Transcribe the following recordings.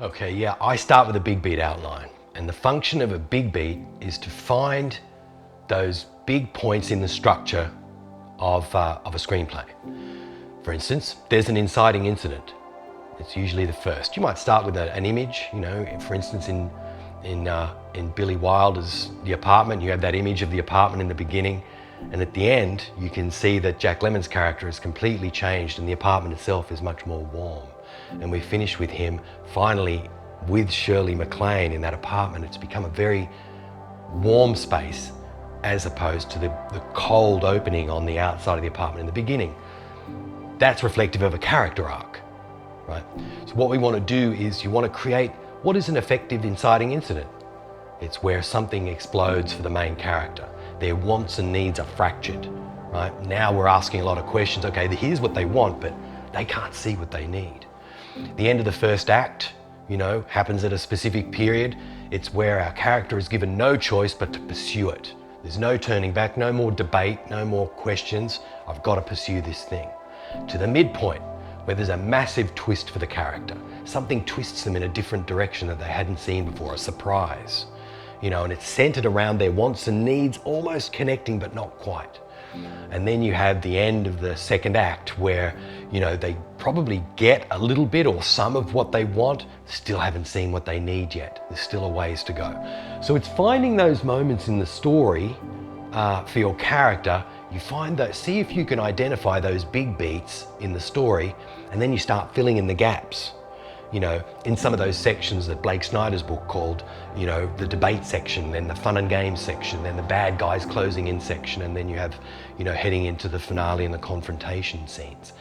Okay, yeah, I start with a big beat outline. And the function of a big beat is to find those big points in the structure of a screenplay. For instance, there's an inciting incident. It's usually the first. You might start with an image, you know, for instance, in Billy Wilder's The Apartment, you have that image of the apartment in the beginning, and at the end, you can see that Jack Lemmon's character is completely changed and the apartment itself is much more warm. And we finish with him finally with Shirley MacLaine in that apartment. It's become a very warm space as opposed to the cold opening on the outside of the apartment in the beginning. That's reflective of a character arc, right? So what we want to do is you want to create what is an effective inciting incident. It's where something explodes for the main character. Their wants and needs are fractured, right? Now we're asking a lot of questions. Okay, here's what they want, but they can't see what they need. The end of the first act, you know, happens at a specific period. It's where our character is given no choice but to pursue it. There's no turning back, no more debate, no more questions. I've got to pursue this thing. To the midpoint, where there's a massive twist for the character. Something twists them in a different direction that they hadn't seen before, a surprise. You know, and it's centered around their wants and needs, almost connecting, but not quite. And then you have the end of the second act where, you know, they probably get a little bit or some of what they want, still haven't seen what they need yet. There's still a ways to go. So it's finding those moments in the story for your character. You find that, see if you can identify those big beats in the story, and then you start filling in the gaps. You know, in some of those sections that Blake Snyder's book called, you know, the debate section, then the fun and games section, then the bad guys closing in section, and then you have, you know, heading into the finale and the confrontation scenes.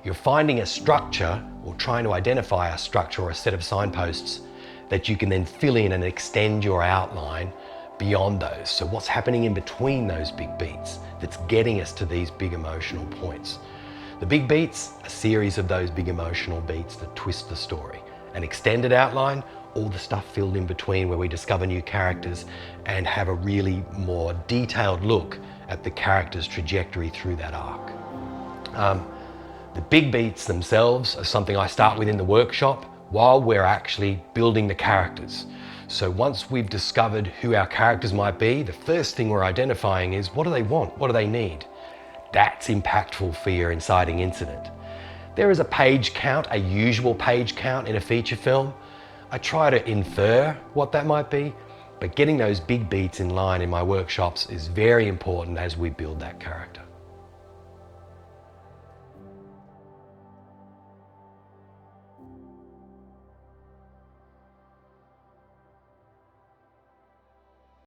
You're finding a structure or trying to identify a structure or a set of signposts that you can then fill in and extend your outline beyond those. So what's happening in between those big beats that's getting us to these big emotional points? The big beats, a series of those big emotional beats that twist the story. An extended outline, all the stuff filled in between where we discover new characters and have a really more detailed look at the character's trajectory through that arc. The big beats themselves are something I start with in the workshop while we're actually building the characters. So once we've discovered who our characters might be, the first thing we're identifying is what do they want? What do they need? That's impactful for your inciting incident. There is a page count, a usual page count in a feature film. I try to infer what that might be, but getting those big beats in line in my workshops is very important as we build that character.